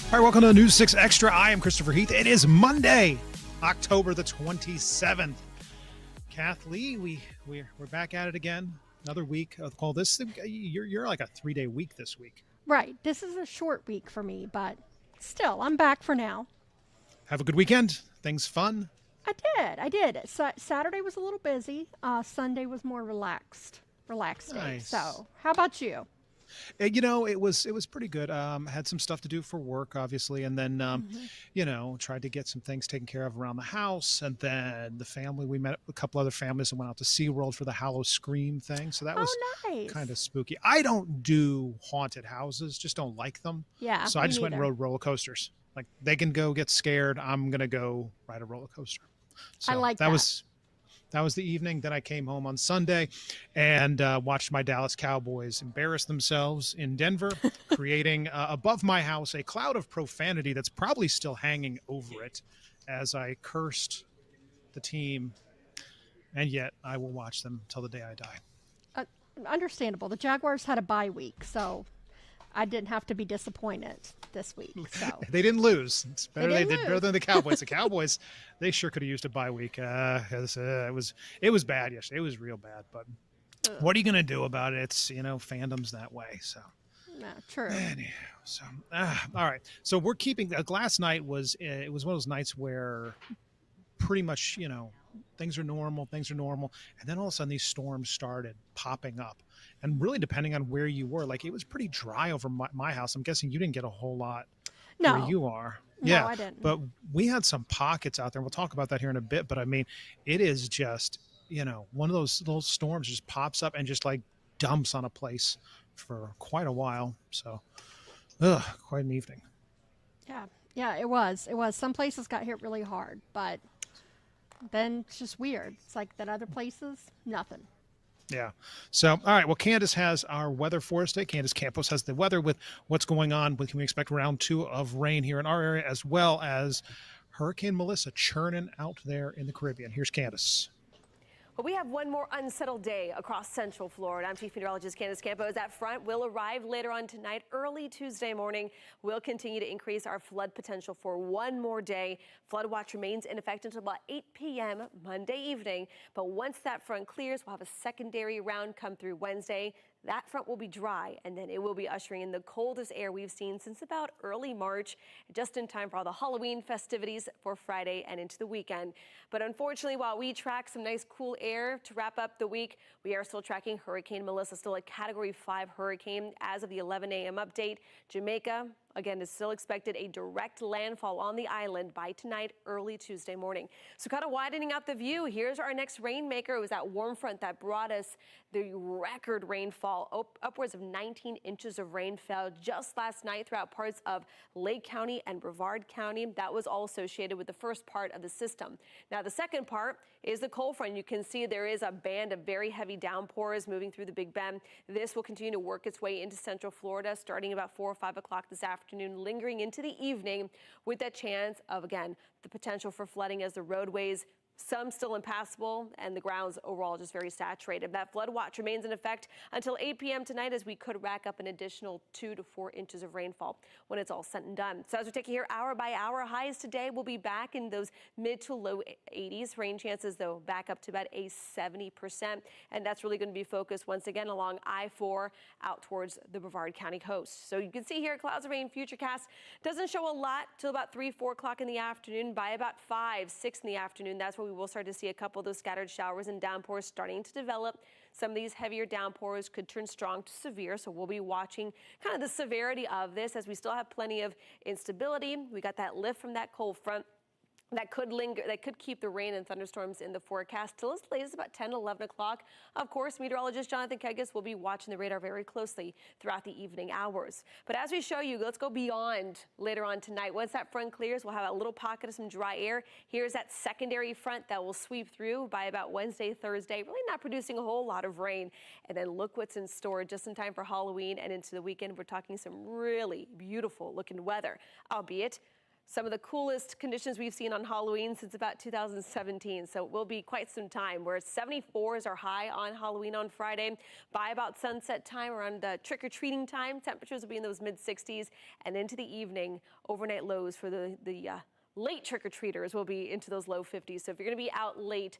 All right, welcome to News 6 Extra. I am Christopher Heath. It is Monday, October the 27th. Kath Lee, we're back at it again. Another week. I'll call this, you're like a 3-day week this week. Right. This is a short week for me, but still, I'm back for now. Have a good weekend. Things fun. I did. Saturday was a little busy. Sunday was more relaxed day. Nice. So, how about you? It was pretty good. Had some stuff to do for work, obviously, and then tried to get some things taken care of around the house. And then the family, we met a couple other families and went out to SeaWorld for the Hallow Scream thing. So that was nice. kind of spooky. I don't do haunted houses, just don't like them. Yeah. So I just went and rode roller coasters. Like, they can go get scared. I'm gonna go ride a roller coaster. So I like that. That was the evening. Then I came home on Sunday and watched my Dallas Cowboys embarrass themselves in Denver, creating above my house a cloud of profanity that's probably still hanging over it as I cursed the team. And yet I will watch them till the day I die. Understandable. The Jaguars had a bye week, so I didn't have to be disappointed this week. So They didn't lose. It's better They they didn't did better lose. than the Cowboys. The Cowboys, they sure could have used a bye week. It was bad yesterday. It was real bad. But what are you going to do about it? It's fandom's that way. So no, true. anyhow, so all right. So we're keeping. Last night was it was one of those nights where pretty much things are normal, and then all of a sudden these storms started popping up. And really, depending on where you were, like, it was pretty dry over my house. I'm guessing you didn't get a whole lot where you are. No, Yeah, I didn't. but we had some pockets out there. And we'll talk about that here in a bit. But I mean, it is just, one of those little storms just pops up and just like dumps on a place for quite a while. So, quite an evening. Yeah, it was. Some places got hit really hard, but then it's just weird. It's like that other places, nothing. Yeah. So, all right. Well, Candace has our weather for us today. Candace Campos has the weather with what's going on. Can we expect round 2 of rain here in our area, as well as Hurricane Melissa churning out there in the Caribbean? Here's Candace. Well, we have one more unsettled day across Central Florida. I'm Chief Meteorologist Candace Campos. That front will arrive later on tonight, early Tuesday morning. We'll continue to increase our flood potential for one more day. Flood watch remains in effect until about 8 p.m. Monday evening. But once that front clears, we'll have a secondary round come through Wednesday. That front will be dry, and then it will be ushering in the coldest air we've seen since about early March, just in time for all the Halloween festivities for Friday and into the weekend. But unfortunately, while we track some nice cool air to wrap up the week, we are still tracking Hurricane Melissa, still a Category 5 hurricane as of the 11 a.m. update. Jamaica, again, is still expected a direct landfall on the island by tonight, early Tuesday morning. So kind of widening out the view, here's our next rainmaker. It was that warm front that brought us the record rainfall. Upwards of 19 inches of rain fell just last night throughout parts of Lake County and Brevard County. That was all associated with the first part of the system. Now, the second part is the cold front. You can see there is a band of very heavy downpours moving through the Big Bend. This will continue to work its way into Central Florida starting about 4 or 5 o'clock this afternoon, lingering into the evening with that chance of, again, the potential for flooding as the roadways, some still impassable, and the grounds overall just very saturated. That flood watch remains in effect until 8 p.m. tonight, as we could rack up an additional 2 to 4 inches of rainfall when it's all said and done. So as we take it here hour by hour, highs today will be back in those mid to low 80s. Rain chances, though, back up to about a 70%. And that's really going to be focused once again along I-4 out towards the Brevard County coast. So you can see here clouds of rain futurecast doesn't show a lot till about 3, 4 o'clock in the afternoon. By about 5, 6 in the afternoon, that's where we will start to see a couple of those scattered showers and downpours starting to develop. Some of these heavier downpours could turn strong to severe, so we'll be watching kind of the severity of this as we still have plenty of instability. We got that lift from that cold front that could linger, that could keep the rain and thunderstorms in the forecast till as late as about 10, 11 o'clock. Of course, meteorologist Jonathan Kegas will be watching the radar very closely throughout the evening hours. But as we show you, let's go beyond later on tonight. Once that front clears, we'll have a little pocket of some dry air. Here's that secondary front that will sweep through by about Wednesday, Thursday, really not producing a whole lot of rain. And then look what's in store just in time for Halloween and into the weekend. We're talking some really beautiful looking weather, albeit Some of the coolest conditions we've seen on Halloween since about 2017. So it will be quite some time where 74s are high on Halloween on Friday. By about sunset time, around trick-or-treating time, temperatures will be in those mid-60s, and into the evening, overnight lows for the late trick-or-treaters will be into those low 50s. So if you're going to be out late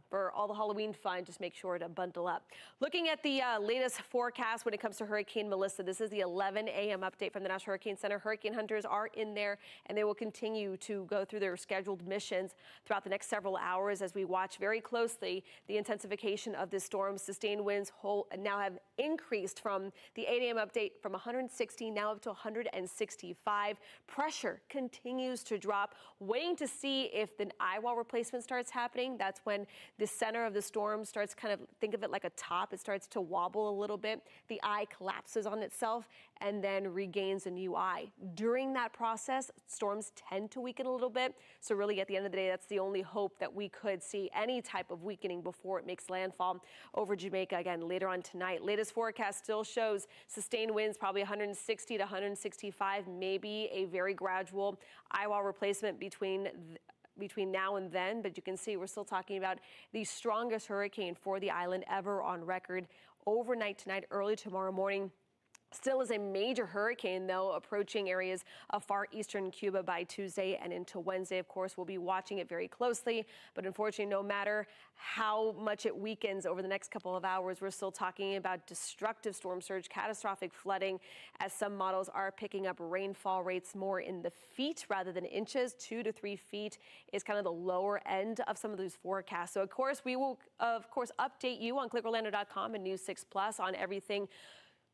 for all the Halloween fun, just make sure to bundle up. Looking at the latest forecast when it comes to Hurricane Melissa, this is the 11 a.m. update from the National Hurricane Center. Hurricane hunters are in there, and they will continue to go through their scheduled missions throughout the next several hours as we watch very closely the intensification of this storm. Sustained winds now have increased from the 8 a.m. update from 160 now up to 165. Pressure continues to drop. Waiting to see if the eye wall replacement starts happening. That's when the center of the storm starts, kind of think of it like a top. It starts to wobble a little bit. The eye collapses on itself and then regains a new eye. During that process, storms tend to weaken a little bit. So really at the end of the day, that's the only hope that we could see any type of weakening before it makes landfall over Jamaica again later on tonight. Latest forecast still shows sustained winds, probably 160 to 165, maybe a very gradual eye wall replacement between now and then, but you can see we're still talking about the strongest hurricane for the island ever on record. Overnight tonight, early tomorrow morning. Still is a major hurricane, though, approaching areas of far eastern Cuba by Tuesday and into Wednesday. Of course, we'll be watching it very closely. But unfortunately, no matter how much it weakens over the next couple of hours, we're still talking about destructive storm surge, catastrophic flooding, as some models are picking up rainfall rates more in the feet rather than inches. 2 to 3 feet is kind of the lower end of some of those forecasts. So, of course, we will, update you on clickorlando.com and News 6 Plus on everything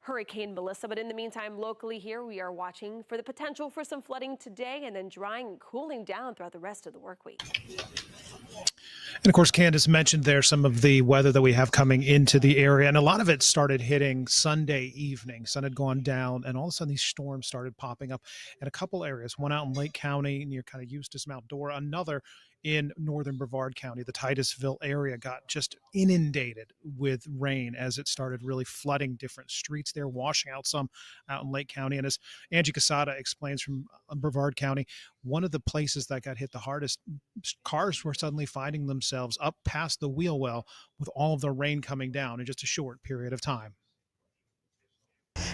Hurricane Melissa. But in the meantime, locally here, we are watching for the potential for some flooding today and then drying and cooling down throughout the rest of the work week. And of course, Candace mentioned there some of the weather that we have coming into the area, and a lot of it started hitting Sunday evening. Sun had gone down, and all of a sudden these storms started popping up in a couple areas. One out in Lake County near kind of Eustis, Mount Dora, another in northern Brevard County. The Titusville area got just inundated with rain as it started really flooding different streets there, washing out some out in Lake County. And as Angie Casada explains from Brevard County, one of the places that got hit the hardest, cars were suddenly finding themselves up past the wheel well with all of the rain coming down in just a short period of time.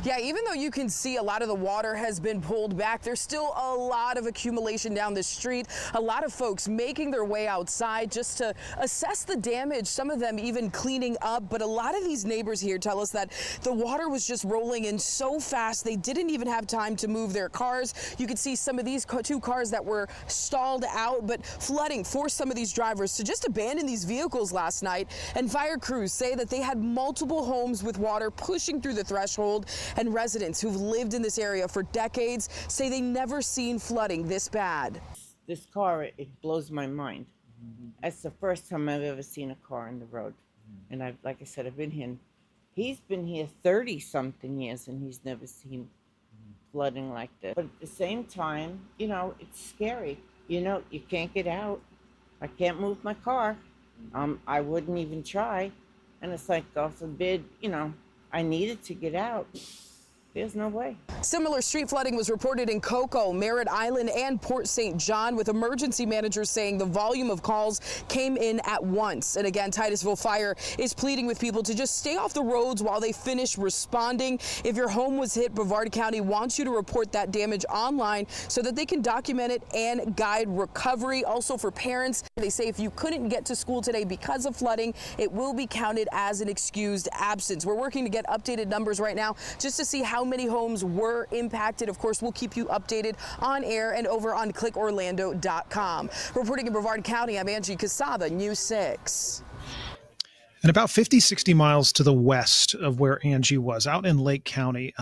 Yeah, even though you can see a lot of the water has been pulled back, there's still a lot of accumulation down the street. A lot of folks making their way outside just to assess the damage, some of them even cleaning up. But a lot of these neighbors here tell us that the water was just rolling in so fast they didn't even have time to move their cars. You could see some of these two cars that were stalled out, but flooding forced some of these drivers to just abandon these vehicles last night. And fire crews say that they had multiple homes with water pushing through the threshold. And residents who've lived in this area for decades say they never seen flooding this bad. This car, it blows my mind. That's the first time I've ever seen a car on the road. And like I said, I've been here. He's been here 30-something years and he's never seen flooding like this. But at the same time, you know, it's scary. You know, you can't get out. I can't move my car. I wouldn't even try. And it's like, God forbid, you know, I needed to get out. There's no way. Similar street flooding was reported in Cocoa, Merritt Island, and Port St. John, with emergency managers saying the volume of calls came in at once. And again, Titusville Fire is pleading with people to just stay off the roads while they finish responding. If your home was hit, Brevard County wants you to report that damage online so that they can document it and guide recovery. Also for parents, they say if you couldn't get to school today because of flooding, it will be counted as an excused absence. We're working to get updated numbers right now just to see how many homes were impacted. Of course, we'll keep you updated on air and over on clickorlando.com. Reporting in Brevard County, I'm Angie Casada, News 6. And about 50, 60 miles to the west of where Angie was, out in Lake County,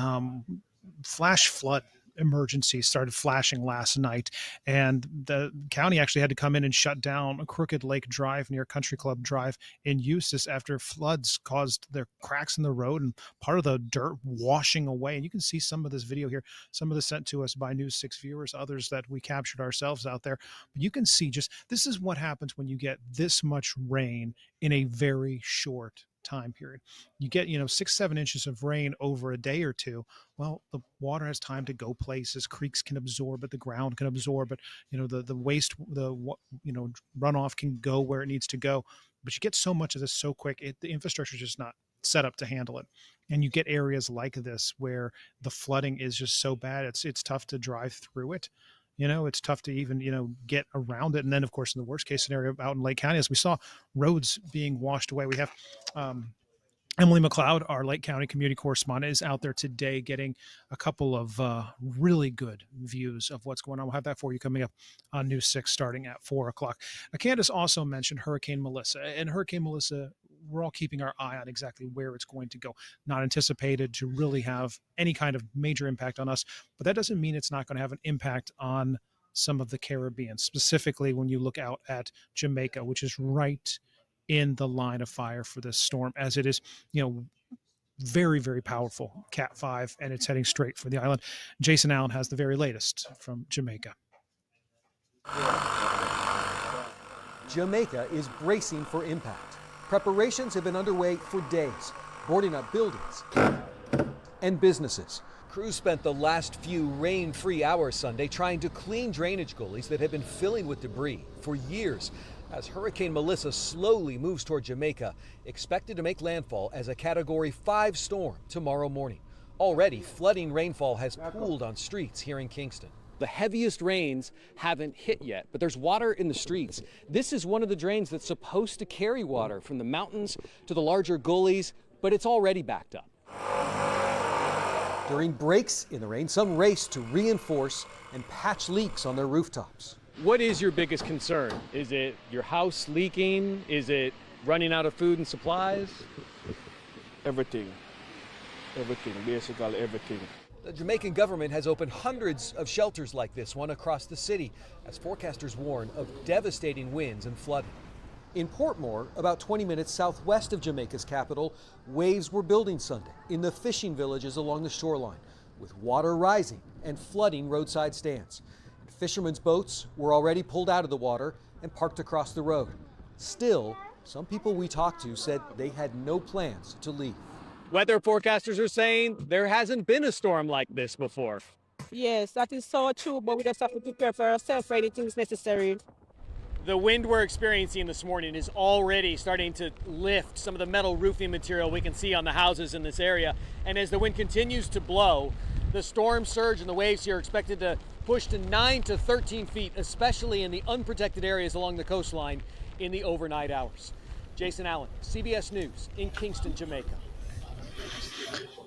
flash flood emergency started flashing last night, and the county actually had to come in and shut down Crooked Lake Drive near Country Club Drive in Eustis after floods caused their cracks in the road and part of the dirt washing away. And you can see some of this video here, some of this sent to us by News 6 viewers, others that we captured ourselves out there. But you can see just this is what happens when you get this much rain in a very short time period. You get, 6, 7 inches of rain over a day or two. Well, the water has time to go places. Creeks can absorb it, the ground can absorb it. The waste, runoff can go where it needs to go. But you get so much of this so quick, the infrastructure is just not set up to handle it. And you get areas like this where the flooding is just so bad. It's tough to drive through it. It's tough to even, get around it. And then, of course, in the worst case scenario out in Lake County, as we saw roads being washed away, we have Emily McLeod, our Lake County community correspondent, is out there today getting a couple of really good views of what's going on. We'll have that for you coming up on News 6 starting at 4 o'clock. Candace also mentioned Hurricane Melissa. And Hurricane Melissa, we're all keeping our eye on exactly where it's going to go. Not anticipated to really have any kind of major impact on us, but that doesn't mean it's not going to have an impact on some of the Caribbean, specifically when you look out at Jamaica, which is right in the line of fire for this storm, as it is, very, very powerful Cat 5, and it's heading straight for the island. Jason Allen has the very latest from Jamaica. Jamaica is bracing for impact. Preparations have been underway for days, boarding up buildings and businesses. Crews spent the last few rain-free hours Sunday trying to clean drainage gullies that have been filling with debris for years as Hurricane Melissa slowly moves toward Jamaica, expected to make landfall as a Category 5 storm tomorrow morning. Already, flooding rainfall has pooled on streets here in Kingston. The heaviest rains haven't hit yet, but there's water in the streets. This is one of the drains that's supposed to carry water from the mountains to the larger gullies, but it's already backed up. During breaks in the rain, some race to reinforce and patch leaks on their rooftops. What is your biggest concern? Is it your house leaking? Is it running out of food and supplies? Everything, basically everything. The Jamaican government has opened hundreds of shelters like this one across the city as forecasters warn of devastating winds and flooding. In Portmore, about 20 minutes southwest of Jamaica's capital, waves were building Sunday in the fishing villages along the shoreline, with water rising and flooding roadside stands. And fishermen's boats were already pulled out of the water and parked across the road. Still, some people we talked to said they had no plans to leave. Weather forecasters are saying there hasn't been a storm like this before. Yes, that is so true, but we just have to prepare for ourselves for anything necessary. The wind we're experiencing this morning is already starting to lift some of the metal roofing material we can see on the houses in this area. And as the wind continues to blow, the storm surge and the waves here are expected to push to 9 to 13 feet, especially in the unprotected areas along the coastline in the overnight hours. Jason Allen, CBS News in Kingston, Jamaica.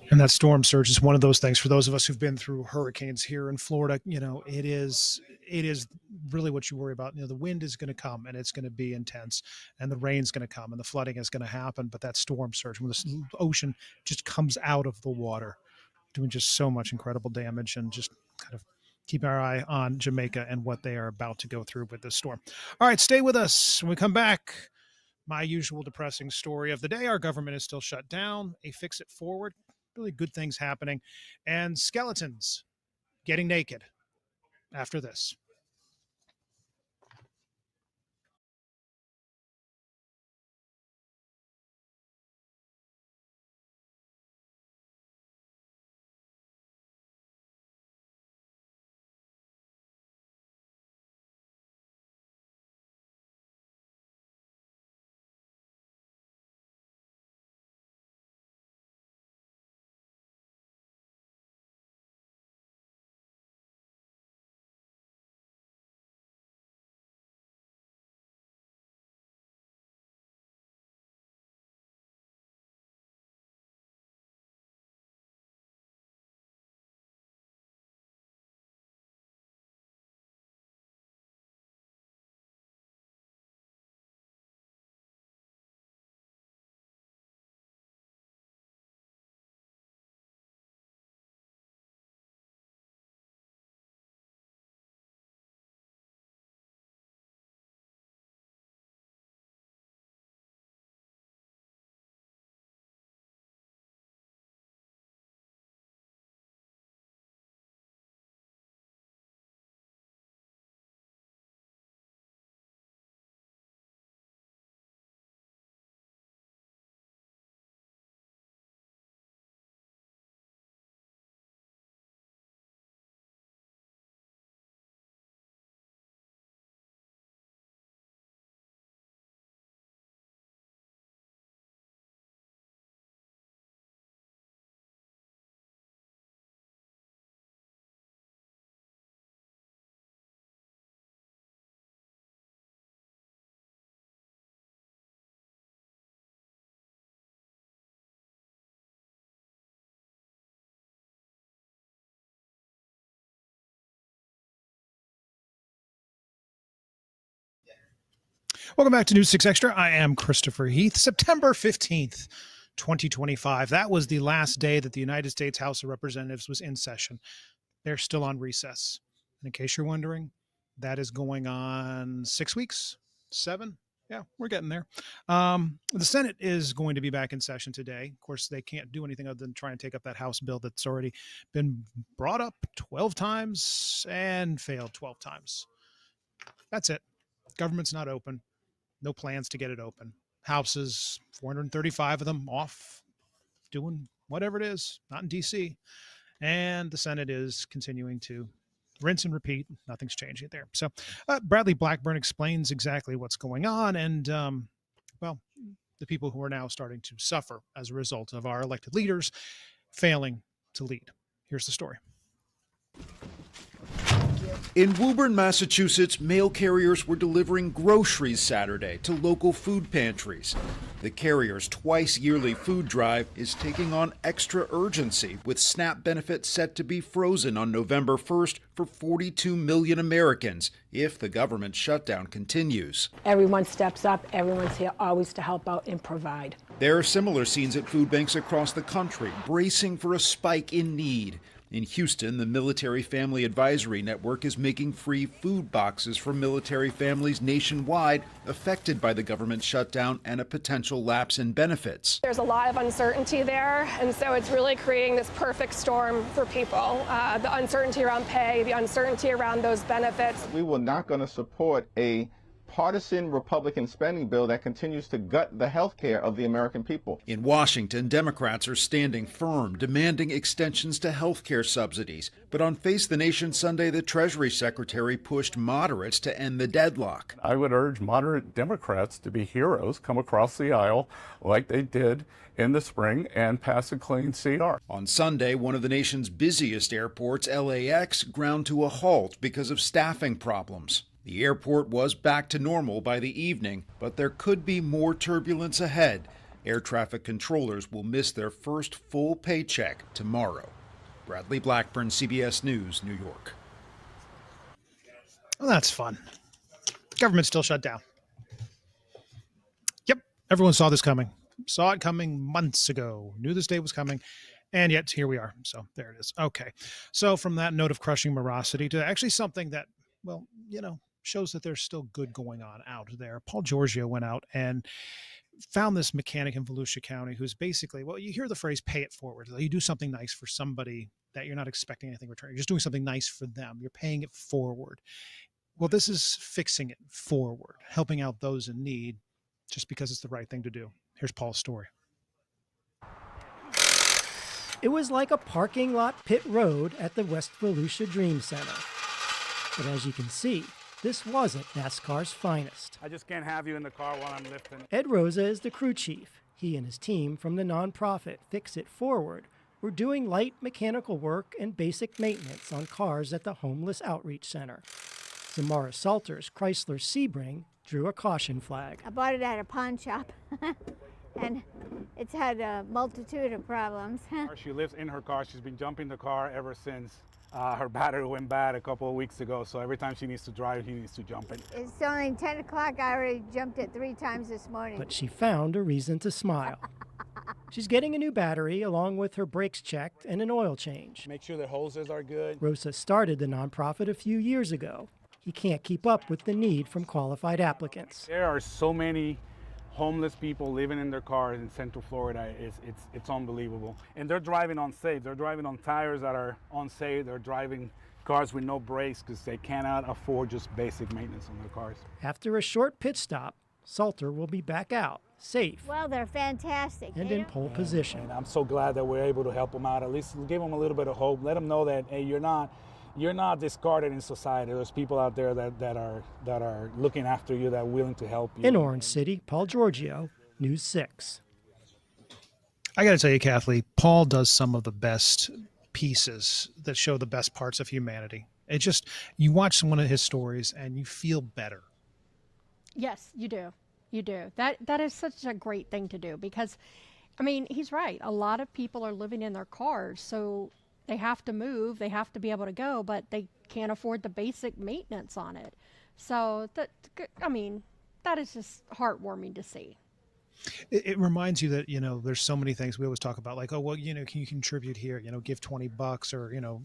And that storm surge is one of those things for those of us who've been through hurricanes here in Florida. It is really what you worry about. The wind is going to come and it's going to be intense, and the rain's going to come and the flooding is going to happen. But that storm surge, when the ocean just comes out of the water, doing just so much incredible damage, and just kind of keep our eye on Jamaica and what they are about to go through with this storm. All right, stay with us. When we come back, my usual depressing story of the day. Our government is still shut down. A fix it forward. Really good things happening. And skeletons getting naked after this. Welcome back to News 6 Extra. I am Christopher Heath. September 15th, 2025. That was the last day that the United States House of Representatives was in session. They're still on recess. And in case you're wondering, that is going on 6 weeks, 7. Yeah, we're getting there. The Senate is going to be back in session today. Of course, they can't do anything other than try and take up that House bill that's already been brought up 12 times and failed 12 times. That's it. Government's not open. No plans to get it open. Houses, 435 of them off doing whatever it is, not in D.C. And the Senate is continuing to rinse and repeat. Nothing's changing there. So Bradley Blackburn explains exactly what's going on and, the people who are now starting to suffer as a result of our elected leaders failing to lead. Here's the story. In Woburn, Massachusetts, mail carriers were delivering groceries Saturday to local food pantries. The carrier's twice-yearly food drive is taking on extra urgency, with SNAP benefits set to be frozen on November 1st for 42 million Americans if the government shutdown continues. Everyone steps up. Everyone's here always to help out and provide. There are similar scenes at food banks across the country, bracing for a spike in need. In Houston, the Military Family Advisory Network is making free food boxes for military families nationwide affected by the government shutdown and a potential lapse in benefits. There's a lot of uncertainty there, and so it's really creating this perfect storm for people. The uncertainty around pay, the uncertainty around those benefits. We were not going to support a partisan Republican spending bill that continues to gut the health care of the American people. In Washington, Democrats are standing firm, demanding extensions to health care subsidies. But on Face the Nation Sunday, the Treasury Secretary pushed moderates to end the deadlock. I would urge moderate Democrats to be heroes, come across the aisle like they did in the spring and pass a clean CR. On Sunday, one of the nation's busiest airports, LAX, ground to a halt because of staffing problems. The airport was back to normal by the evening, but there could be more turbulence ahead. Air traffic controllers will miss their first full paycheck tomorrow. Bradley Blackburn, CBS News, New York. Well, that's fun. Government still shut down. Yep, everyone saw this coming. Saw it coming months ago. Knew this day was coming. And yet here we are. So there it is. Okay. So from that note of crushing morosity to actually something that, well, shows that there's still good going on out there. Paul Giorgio went out and found this mechanic in Volusia County who's basically, well, you hear the phrase pay it forward. You do something nice for somebody that you're not expecting anything in return. You're just doing something nice for them. You're paying it forward. Well, this is fixing it forward, helping out those in need just because it's the right thing to do. Here's Paul's story. It was like a parking lot pit road at the West Volusia Dream Center. But as you can see, this wasn't NASCAR's finest. I just can't have you in the car while I'm lifting. Ed Rosa is the crew chief. He and his team from the nonprofit Fix It Forward were doing light mechanical work and basic maintenance on cars at the Homeless Outreach Center. Samara Salters' Chrysler Sebring drew a caution flag. I bought it at a pawn shop, and it's had a multitude of problems. She lives in her car. She's been jumping the car ever since. Her battery went bad a couple of weeks ago, so every time she needs to drive, he needs to jump it. It's only 10 o'clock. I already jumped it 3 times this morning. But she found a reason to smile. She's getting a new battery along with her brakes checked and an oil change. Make sure the hoses are good. Rosa started the nonprofit a few years ago. He can't keep up with the need from qualified applicants. There are so many homeless people living in their cars in Central Florida. It's unbelievable. And they're driving unsafe. They're driving on tires that are unsafe. They're driving cars with no brakes because they cannot afford just basic maintenance on their cars. After a short pit stop, Salter will be back out, safe. Well, they're fantastic. And in pole position. And I'm so glad that we're able to help them out. At least give them a little bit of hope. Let them know that, hey, you're not discarded in society. There's people out there that are looking after you, that are willing to help you. In Orange City, Paul Giorgio, News 6. I got to tell you, Kathleen, Paul does some of the best pieces that show the best parts of humanity. It just, you watch one of his stories and you feel better. Yes, you do. You do. That is such a great thing to do because, I mean, he's right. A lot of people are living in their cars, so they have to move, they have to be able to go, but they can't afford the basic maintenance on it. So, that is just heartwarming to see. It reminds you that, there's so many things we always talk about, like, oh, well, can you contribute here, give $20, or,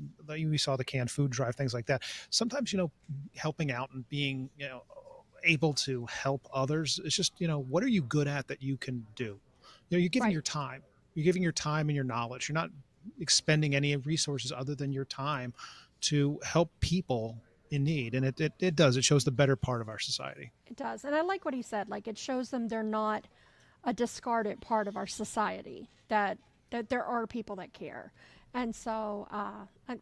we saw the canned food drive, things like that. Sometimes, helping out and being, able to help others. It's just, what are you good at that you can do? You're giving your time. You're giving your time and your knowledge. You're not expending any resources other than your time to help people in need. And it does. It shows the better part of our society. It does. And I like what he said. Like, it shows them they're not a discarded part of our society, that there are people that care. And so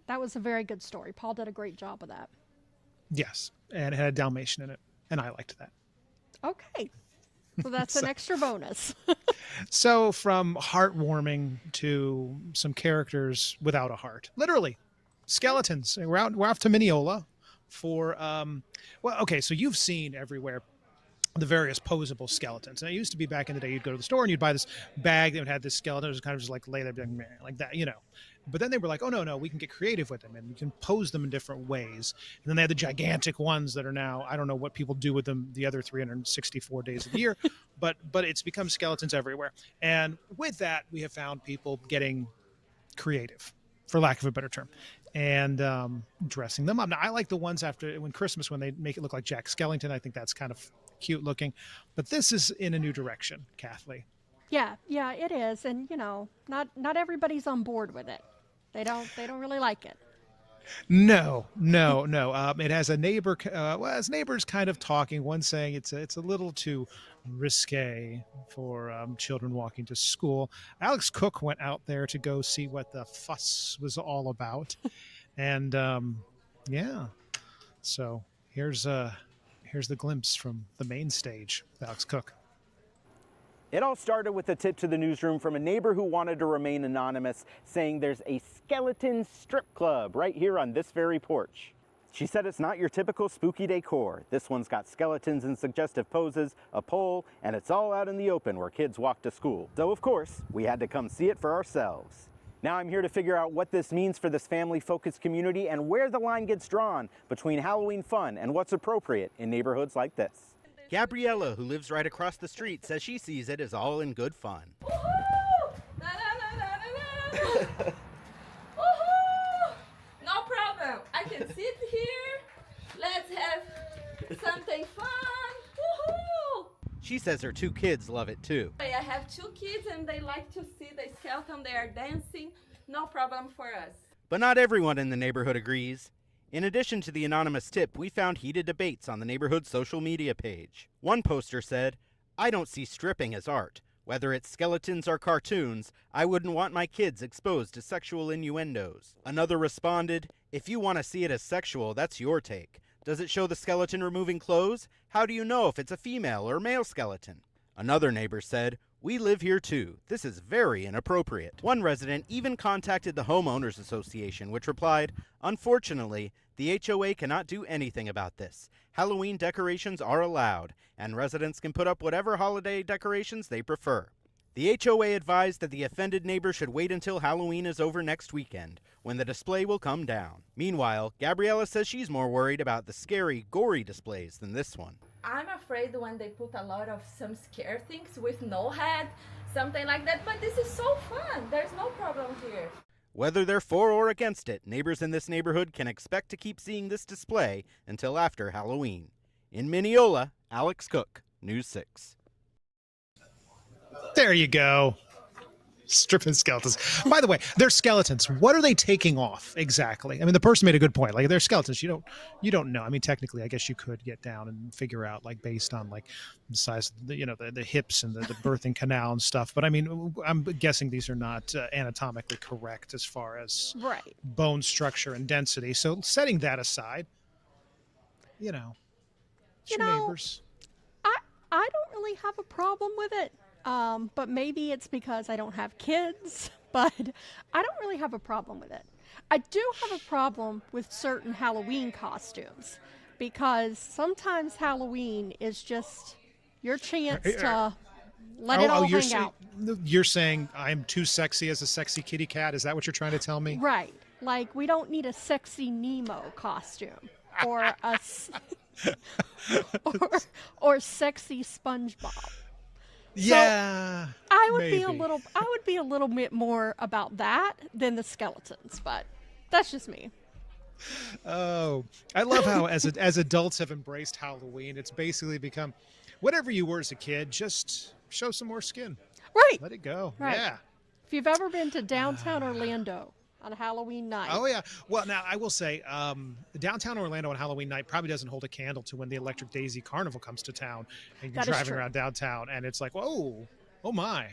that was a very good story. Paul did a great job of that. Yes. And it had a Dalmatian in it. And I liked that. Okay. So that's an extra bonus. So from heartwarming to some characters without a heart, literally skeletons. We're off to Minneola for, so you've seen everywhere the various posable skeletons. And it used to be back in the day, you'd go to the store and you'd buy this bag that would have this skeleton. It was kind of just like lay there like that, But then they were like, oh, no, we can get creative with them and we can pose them in different ways. And then they had the gigantic ones that are now, I don't know what people do with them the other 364 days of the year, but it's become skeletons everywhere. And with that, we have found people getting creative, for lack of a better term, and dressing them up. Now, I like the ones when Christmas, when they make it look like Jack Skellington. I think that's kind of cute looking, but this is in a new direction, Kathleen. Yeah, it is. And not everybody's on board with it. They don't really like it. No. It has a neighbor. As neighbors kind of talking, one saying it's a little too risque for children walking to school. Alex Cook went out there to go see what the fuss was all about, and so here's the glimpse from the main stage with Alex Cook. It all started with a tip to the newsroom from a neighbor who wanted to remain anonymous, saying there's a skeleton strip club right here on this very porch. She said it's not your typical spooky decor. This one's got skeletons in suggestive poses, a pole, and it's all out in the open where kids walk to school. So of course, we had to come see it for ourselves. Now I'm here to figure out what this means for this family-focused community and where the line gets drawn between Halloween fun and what's appropriate in neighborhoods like this. Gabriella, who lives right across the street, says she sees it as all in good fun. No problem. I can sit here. Let's have something fun. Woohoo! She says her two kids love it too. I have two kids and they like to see the skeleton. They are dancing. No problem for us. But not everyone in the neighborhood agrees. In addition to the anonymous tip, we found heated debates on the neighborhood's social media page. One poster said, "I don't see stripping as art. Whether it's skeletons or cartoons, I wouldn't want my kids exposed to sexual innuendos." Another responded, "If you want to see it as sexual, that's your take. Does it show the skeleton removing clothes? How do you know if it's a female or male skeleton?" Another neighbor said, "We live here too. This is very inappropriate." One resident even contacted the Homeowners Association, which replied, "Unfortunately, the HOA cannot do anything about this. Halloween decorations are allowed, and residents can put up whatever holiday decorations they prefer." The HOA advised that the offended neighbor should wait until Halloween is over next weekend, when the display will come down. Meanwhile, Gabriella says she's more worried about the scary, gory displays than this one. I'm afraid when they put a lot of some scare things with no head, something like that, but this is so fun. There's no problem here. Whether they're for or against it, neighbors in this neighborhood can expect to keep seeing this display until after Halloween. In Minneola, Alex Cook, News 6. There you go. Stripping skeletons. By the way, they're skeletons. What are they taking off exactly? I mean, the person made a good point. Like, they're skeletons. You don't know. I mean, technically, I guess you could get down and figure out, like, based on like the size of the hips and the birthing canal and stuff. But I mean, I'm guessing these are not anatomically correct as far as bone structure and density. So setting that aside, neighbors. I don't really have a problem with it. But maybe it's because I don't have kids, but I don't really have a problem with it. I do have a problem with certain Halloween costumes because sometimes Halloween is just your chance to let it all hang out. You're saying I'm too sexy as a sexy kitty cat? Is that what you're trying to tell me? Right. Like, we don't need a sexy Nemo costume or a... or sexy SpongeBob. Yeah, so I would maybe. be a little bit more about that than the skeletons, but that's just me. Oh, I love how as adults have embraced Halloween, it's basically become whatever you were as a kid, just show some more skin. Right. Let it go. Right. Yeah. If you've ever been to downtown Orlando on a Halloween night. Oh, yeah. Well, now I will say downtown Orlando on Halloween night probably doesn't hold a candle to when the Electric Daisy Carnival comes to town and you're That is driving true. around downtown and it's like, whoa, oh my,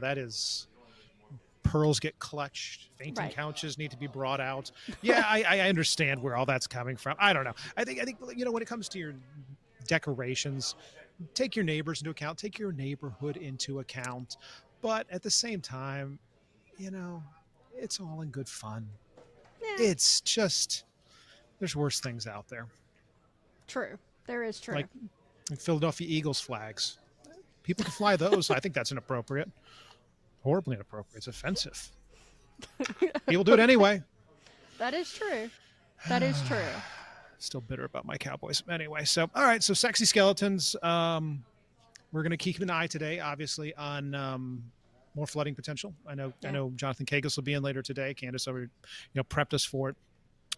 that is... Pearls get clutched. Fainting Right. couches need to be brought out. Yeah, I understand where all that's coming from. I don't know. I think when it comes to your decorations, take your neighbors into account. Take your neighborhood into account. But at the same time, it's all in good fun. Yeah. It's just there's worse things out there. True. There is true. Like Philadelphia Eagles flags. People can fly those. I think that's inappropriate. Horribly inappropriate. It's offensive. People do it anyway. That is true. That is true. Still bitter about my Cowboys. Anyway, so all right, so sexy skeletons. We're going to keep an eye today, obviously, on more flooding potential. I know Jonathan Kagos will be in later today. Candace already, prepped us for it.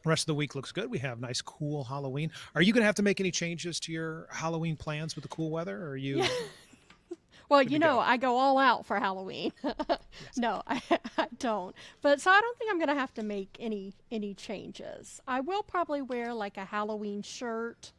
The rest of the week looks good. We have nice, cool Halloween. Are you going to have to make any changes to your Halloween plans with the cool weather? Or are you? Yeah. Well, I go all out for Halloween. No, I don't. But so I don't think I'm going to have to make any changes. I will probably wear like a Halloween shirt,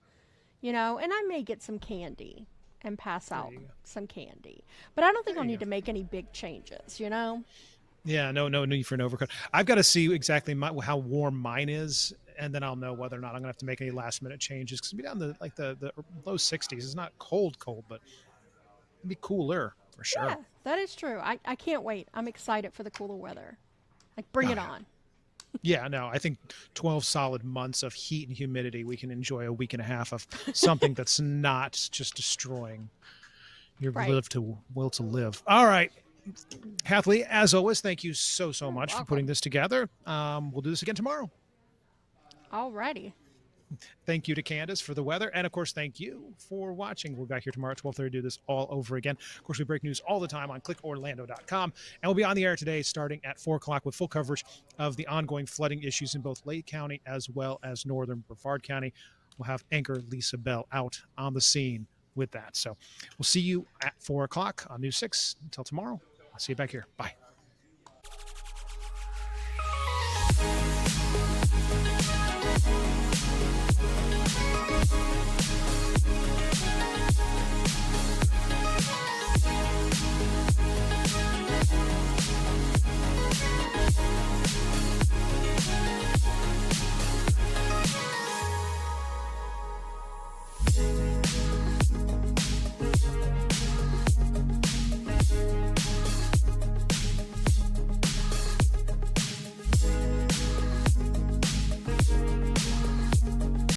and I may get some candy and pass out some candy. But I don't think I'll need to make any big changes, Yeah, no need for an overcoat. I've got to see exactly how warm mine is, and then I'll know whether or not I'm going to have to make any last-minute changes. Because it'll be down to the low 60s. It's not cold, but it'll be cooler for sure. Yeah, that is true. I can't wait. I'm excited for the cooler weather. Like, bring it on. Yeah, no, I think 12 solid months of heat and humidity, we can enjoy a week and a half of something that's not just destroying your will to live. All right. Hathaway, as always, thank you so much for putting this together. We'll do this again tomorrow. Alrighty. Thank you to Candace for the weather. And, of course, thank you for watching. We'll be back here tomorrow at 12:30 to do this all over again. Of course, we break news all the time on clickorlando.com. And we'll be on the air today starting at 4 o'clock with full coverage of the ongoing flooding issues in both Lake County as well as northern Brevard County. We'll have anchor Lisa Bell out on the scene with that. So we'll see you at 4 o'clock on News 6. Until tomorrow, I'll see you back here. Bye.